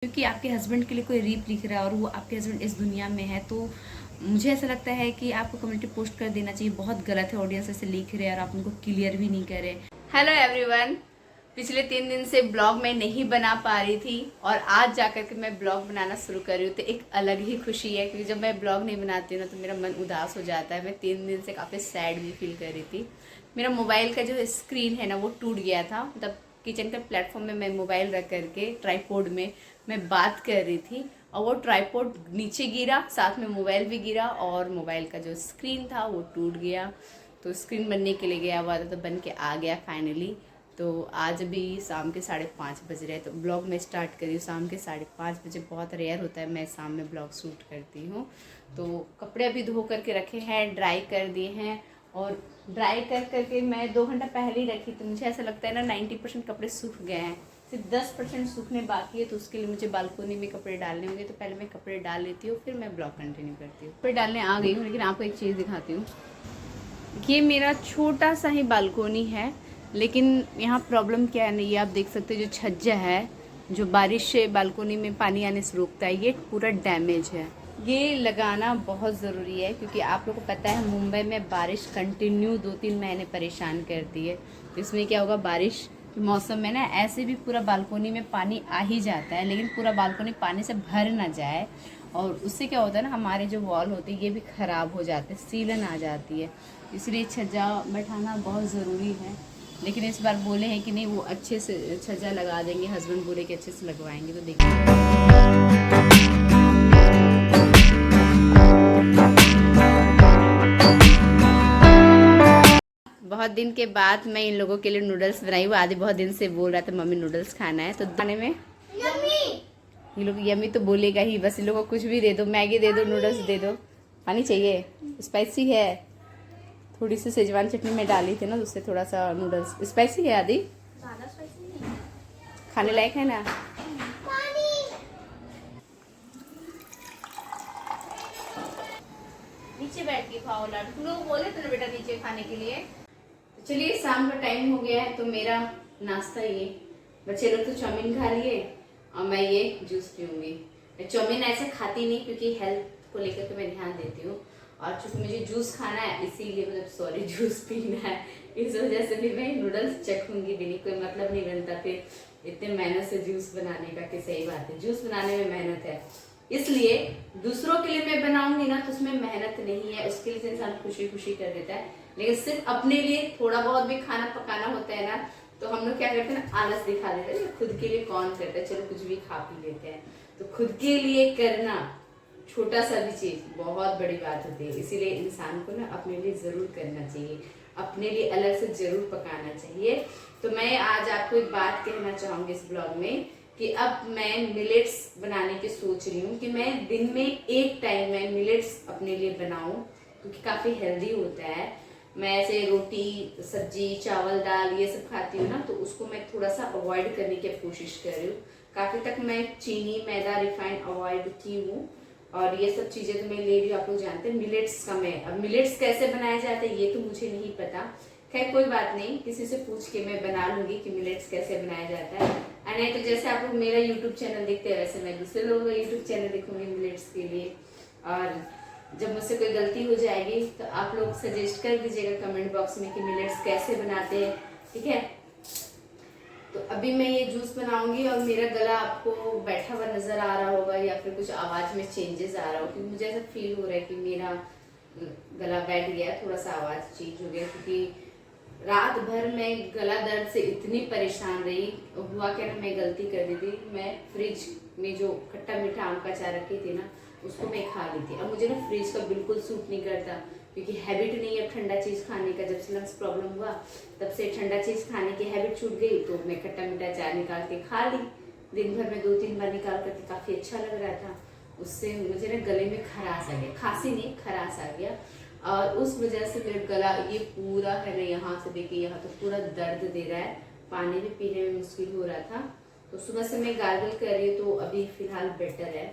क्योंकि आपके हस्बैंड के लिए कोई रीप लिख रहा है और वो आपके हस्बैंड इस दुनिया में है, तो मुझे ऐसा लगता है कि आपको कम्युनिटी पोस्ट कर देना चाहिए। बहुत गलत है, ऑडियंस ऐसे लिख रहे हैं और आप उनको क्लियर भी नहीं कर रहे। हेलो एवरीवन, पिछले 3 दिन से ब्लॉग मैं नहीं बना पा रही थी और आज जाकर के मैं ब्लॉग बनाना शुरू कर रही हूँ, तो एक अलग ही खुशी है। क्योंकि जब मैं ब्लॉग नहीं बनाती हूँ ना तो मेरा मन उदास हो जाता है। मैं 3 दिन से काफ़ी सैड भी फील कर रही थी। मेरा मोबाइल का जो स्क्रीन है ना वो टूट गया था। मतलब किचन के प्लेटफॉर्म में मैं मोबाइल रख करके ट्राईपोड में मैं बात कर रही थी और वो ट्राईपोड नीचे गिरा, साथ में मोबाइल भी गिरा और मोबाइल का जो स्क्रीन था वो टूट गया। तो स्क्रीन बनने के लिए गया हुआ था, तो बन के आ गया फाइनली। तो आज भी शाम के 5:30 बज रहे हैं, तो ब्लॉग मैं स्टार्ट करी हूँ शाम के 5:30 बजे। बहुत रेयर होता है मैं शाम में ब्लॉग शूट करती हूँ। तो कपड़े अभी धो करके रखे हैं, ड्राई कर दिए हैं और ड्राई कर करके मैं 2 घंटा पहले ही रखी। तो मुझे ऐसा लगता है ना 90% कपड़े सूख गए हैं, सिर्फ 10% सूखने बाकी है। तो उसके लिए मुझे बालकोनी में कपड़े डालने होंगे, तो पहले मैं कपड़े डाल लेती हूँ, फिर मैं ब्लॉग कंटिन्यू करती हूँ। कपड़े डालने आ गई हूँ, लेकिन आपको एक चीज़ दिखाती हूँ। ये मेरा छोटा सा ही बालकोनी है, लेकिन यहाँ प्रॉब्लम क्या है ना, ये आप देख सकते हो जो छज्जा है, जो बारिश से बालकोनी में पानी आने से रोकता है, ये पूरा डैमेज है। ये लगाना बहुत ज़रूरी है, क्योंकि आप लोगों को पता है मुंबई में बारिश कंटिन्यू 2-3 महीने परेशान करती है। तो इसमें क्या होगा, बारिश के मौसम में ना ऐसे भी पूरा बालकोनी में पानी आ ही जाता है, लेकिन पूरा बालकोनी पानी से भर ना जाए। और उससे क्या होता है ना, हमारे जो वॉल होती है ये भी ख़राब हो जाते हैं, सीलन आ जाती है। इसलिए छज्जा बैठाना बहुत ज़रूरी है। लेकिन इस बार बोले हैं कि नहीं, वो अच्छे से छज्जा लगा देंगे। हस्बैंड बोले कि अच्छे से लगवाएंगे, तो देखिए। बहुत दिन के बाद मैं इन लोगों के लिए नूडल्स बनाई हूँ। आदि बहुत दिन से बोल रहा था मम्मी नूडल्स खाना है, तो खाने में ये लोग यम्मी तो बोलेगा ही, बस इन लोगों को कुछ भी दे दो, मैगी दे दो, नूडल्स दे दो। पानी चाहिए, स्पाइसी है। थोड़ी सी शेजवान चटनी में डाली थी ना, उससे थोड़ा सा नूडल्स स्पाइसी है। आदि ज़्यादा स्पाइसी नहीं है, खाने लायक है ना। नीचे बैठ के खाओ लाडू, तुम लोग बोले थे ना बेटा नीचे खाने के लिए। तो चलिए, शाम का टाइम हो गया है, तो मेरा नाश्ता ये, बच्चे लोग तो चाउमीन खा लिए और मैं ये जूस पीऊंगी। मैं चाउमीन ऐसे खाती नहीं, क्योंकि हेल्थ को लेकर के मैं ध्यान देती हूँ, और चूंकि मुझे जूस खाना है इसीलिए, मतलब सॉरी जूस पीना है, इस वजह से फिर मैं नूडल्स चखूंगी भी नहीं। कोई मतलब नहीं बनता फिर इतने मेहनत से जूस बनाने का। कि सही बात है, जूस बनाने में मेहनत है, इसलिए दूसरों के लिए मैं बनाऊंगी ना तो उसमें मेहनत नहीं है, उसके लिए इंसान खुशी खुशी कर देता है। लेकिन सिर्फ अपने लिए थोड़ा बहुत भी खाना पकाना होता है ना, तो हम लोग क्या करते हैं ना, आलस दिखा देते हैं। खुद के लिए कौन करता है, चलो कुछ भी खा पी लेते हैं। तो खुद के लिए करना छोटा सा भी चीज बहुत बड़ी बात होती है। इसीलिए इंसान को ना अपने लिए जरूर करना चाहिए, अपने लिए अलग से जरूर पकाना चाहिए। तो मैं आज आपको एक बात कहना चाहूंगी इस ब्लॉग में, कि अब मैं मिलेट्स बनाने की सोच रही हूँ कि मैं दिन में एक टाइम मैं मिलेट्स अपने लिए बनाऊं, क्योंकि काफी हेल्दी होता है। मैं ऐसे रोटी सब्जी चावल दाल ये सब खाती हूँ ना, तो उसको मैं थोड़ा सा अवॉइड करने की कोशिश कर रही हूँ। काफी तक मैं चीनी मैदा रिफाइंड अवॉइड की हूँ, और ये सब चीजें तो मैं ले रही हूँ। आप लोग जानते हैं मिलेट्स का, मैं अब मिलेट्स कैसे बनाए जाते हैं ये तो मुझे नहीं पता। खैर कोई बात नहीं, किसी से पूछ के मैं बना लूंगी कि मिलेट्स कैसे बनाया जाता है। नहीं तो जैसे आप लोग मेरा यूट्यूब चैनल देखते हैं, वैसे मैं दूसरे लोगों का यूट्यूब चैनल देखूंगी मिलेट्स के लिए। और जब मुझसे कोई गलती हो जाएगी तो आप लोग सजेस्ट कर दीजिएगा कमेंट बॉक्स में कि मिलेट्स कैसे बनाते हैं, ठीक है। तो अभी मैं ये जूस बनाऊंगी, और मेरा गला आपको बैठा हुआ नजर आ रहा होगा या फिर कुछ आवाज में चेंजेस आ रहा होगा, क्योंकि मुझे ऐसा फील हो रहा है कि मेरा गला बैठ गया, थोड़ा सा आवाज चेंज हो गया। क्योंकि रात भर मैं गला दर्द से इतनी परेशान रही। हुआ क्या ना, मैं गलती कर दी थी, मैं फ्रिज में जो खट्टा मीठा आम का अचार रखी थी ना उसको मैं खा ली थी। अब मुझे ना फ्रिज का बिल्कुल सूट नहीं करता, क्योंकि हैबिट नहीं है ठंडा चीज खाने का। जब से लंग्स प्रॉब्लम हुआ तब से ठंडा चीज खाने की हैबिट छूट गई, तो मैं खट्टा मीठा अचार निकाल के खा ली। दिन भर में 2-3 बार निकाल करके काफी अच्छा लग रहा था। उससे मुझे ना गले में खराश आ गया, खांसी नहीं खराश आ गया, और उस वजह से मेरा गला ये पूरा है ना, यहाँ से देखिए यहाँ तो पूरा दर्द दे रहा है। पानी भी पीने में मुश्किल हो रहा था। तो सुबह से मैं गार्गल कर रही हूँ, तो अभी फिलहाल बेटर है।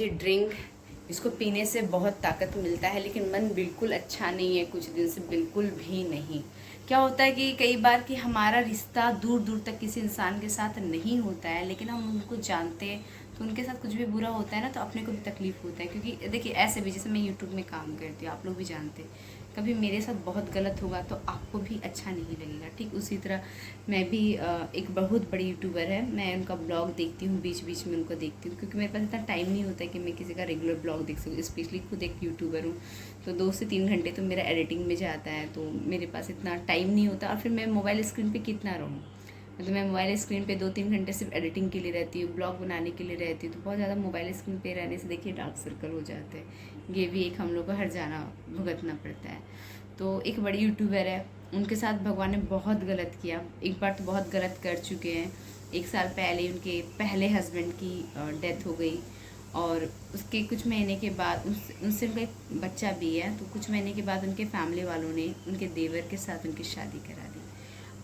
लीजिए ड्रिंक, इसको पीने से बहुत ताकत मिलता है, लेकिन मन बिल्कुल अच्छा नहीं है कुछ दिन से, बिल्कुल भी नहीं। क्या होता है कि कई बार कि हमारा रिश्ता दूर दूर तक किसी इंसान के साथ नहीं होता है, लेकिन हम उनको जानते हैं, तो उनके साथ कुछ भी बुरा होता है ना तो अपने को भी तकलीफ होता है। क्योंकि देखिए ऐसे भी, जैसे मैं यूट्यूब में काम करती हूँ, आप लोग भी जानते हैं, कभी मेरे साथ बहुत गलत होगा तो आपको भी अच्छा नहीं लगेगा। ठीक उसी तरह मैं भी एक बहुत बड़ी यूट्यूबर है, मैं उनका ब्लॉग देखती हूँ, बीच बीच में उनको देखती हूँ, क्योंकि मेरे पास इतना टाइम नहीं होता है कि मैं किसी का रेगुलर ब्लॉग देख सकूँ। स्पेशली खुद एक यूट्यूबर हूँ तो 2 से 3 घंटे तो मेरा एडिटिंग में जाता है, तो मेरे पास इतना टाइम नहीं होता। और फिर मैं मोबाइल स्क्रीन पर कितना रहूँ, तो मैं मोबाइल स्क्रीन पे 2-3 घंटे सिर्फ एडिटिंग के लिए रहती हूँ, ब्लॉग बनाने के लिए रहती हूँ, तो बहुत ज़्यादा मोबाइल स्क्रीन पे रहने से देखिए डार्क सर्कल हो जाते हैं। ये भी एक हम लोग को हर जाना भुगतना पड़ता है। तो एक बड़ी यूट्यूबर है, उनके साथ भगवान ने बहुत गलत किया, एक बार तो बहुत गलत कर चुके हैं। 1 साल पहले उनके पहले हस्बैंड की डेथ हो गई, और उसके कुछ महीने के बाद उनसे उनका एक बच्चा भी है, तो कुछ महीने के बाद उनके फैमिली वालों ने उनके देवर के साथ उनकी शादी करा दी।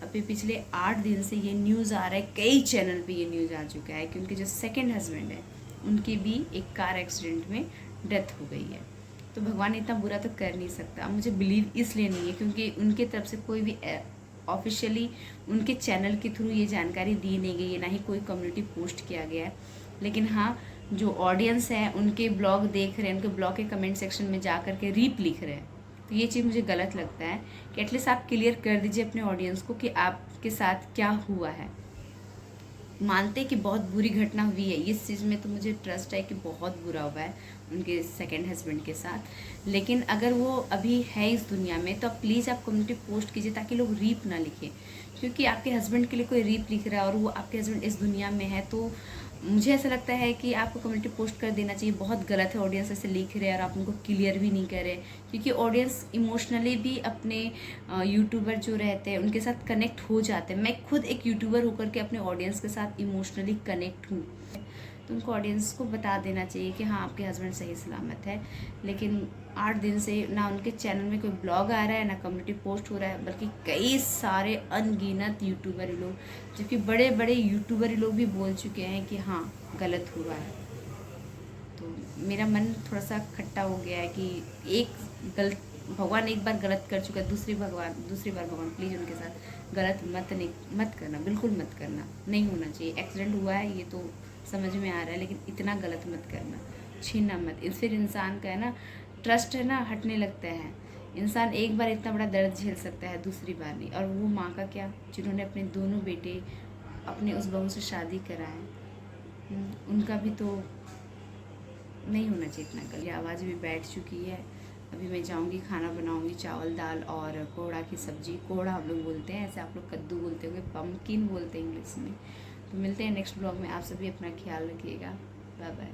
अभी पिछले 8 दिन से ये न्यूज़ आ रहा है, कई चैनल पे ये न्यूज़ आ चुका है कि उनके जो सेकंड हस्बैंड है उनकी भी एक कार एक्सीडेंट में डेथ हो गई है। तो भगवान इतना बुरा तो कर नहीं सकता। मुझे बिलीव इसलिए नहीं है क्योंकि उनके तरफ से कोई भी ऑफिशियली उनके चैनल के थ्रू ये जानकारी दी नहीं गई है, ना ही कोई कम्युनिटी पोस्ट किया गया है। लेकिन हाँ, जो ऑडियंस है उनके ब्लॉग देख रहे हैं, उनके ब्लॉग के कमेंट सेक्शन में जा कर के रीप लिख रहे हैं, तो ये चीज़ मुझे गलत लगता है कि एटलीस्ट आप क्लियर कर दीजिए अपने ऑडियंस को कि आपके साथ क्या हुआ है। मानते कि बहुत बुरी घटना हुई है, इस चीज़ में तो मुझे ट्रस्ट है कि बहुत बुरा हुआ है उनके सेकंड हस्बैंड के साथ। लेकिन अगर वो अभी है इस दुनिया में तो आप प्लीज़ आप कम्युनिटी पोस्ट कीजिए ताकि लोग रीप ना लिखें, क्योंकि आपके हस्बैंड के लिए कोई रीप लिख रहा है और वो आपके हस्बैंड इस दुनिया में है, तो मुझे ऐसा लगता है कि आपको कम्युनिटी पोस्ट कर देना चाहिए। बहुत गलत है ऑडियंस ऐसे लिख रहे हैं और आप उनको क्लियर भी नहीं कर रहे, क्योंकि ऑडियंस इमोशनली भी अपने यूट्यूबर जो रहते हैं उनके साथ कनेक्ट हो जाते हैं। मैं खुद एक यूट्यूबर होकर के अपने ऑडियंस के साथ इमोशनली कनेक्ट हूँ, तो उनको ऑडियंस को बता देना चाहिए कि हाँ आपके हस्बैंड सही सलामत है। लेकिन 8 दिन से ना उनके चैनल में कोई ब्लॉग आ रहा है, ना कम्युनिटी पोस्ट हो रहा है, बल्कि कई सारे अनगिनत यूट्यूबर लोग, जबकि बड़े बड़े यूट्यूबर लोग भी बोल चुके हैं कि हाँ गलत हुआ है। तो मेरा मन थोड़ा सा खट्टा हो गया है कि भगवान एक बार गलत कर चुका है, दूसरी बार भगवान प्लीज़ उनके साथ गलत मत करना, बिल्कुल मत करना, नहीं होना चाहिए। एक्सीडेंट हुआ है ये तो समझ में आ रहा है, लेकिन इतना गलत मत करना, छीनना मत। फिर इंसान का है ना ट्रस्ट है ना हटने लगता है। इंसान एक बार इतना बड़ा दर्द झेल सकता है, दूसरी बार नहीं। और वो माँ का क्या, जिन्होंने अपने दोनों बेटे अपने उस बहू से शादी कराए, उनका भी तो नहीं होना चाहिए इतना गलत। आवाज़ भी बैठ चुकी है, अभी मैं जाऊंगी खाना बनाऊंगी, चावल दाल और कोहड़ा की सब्जी। कोहड़ा हम लोग बोलते हैं, ऐसे आप लोग कद्दू बोलते होंगे, पम्पकिन बोलते हैं इंग्लिश में। तो मिलते हैं नेक्स्ट ब्लॉग में। आप सभी अपना ख्याल रखिएगा, बाय बाय।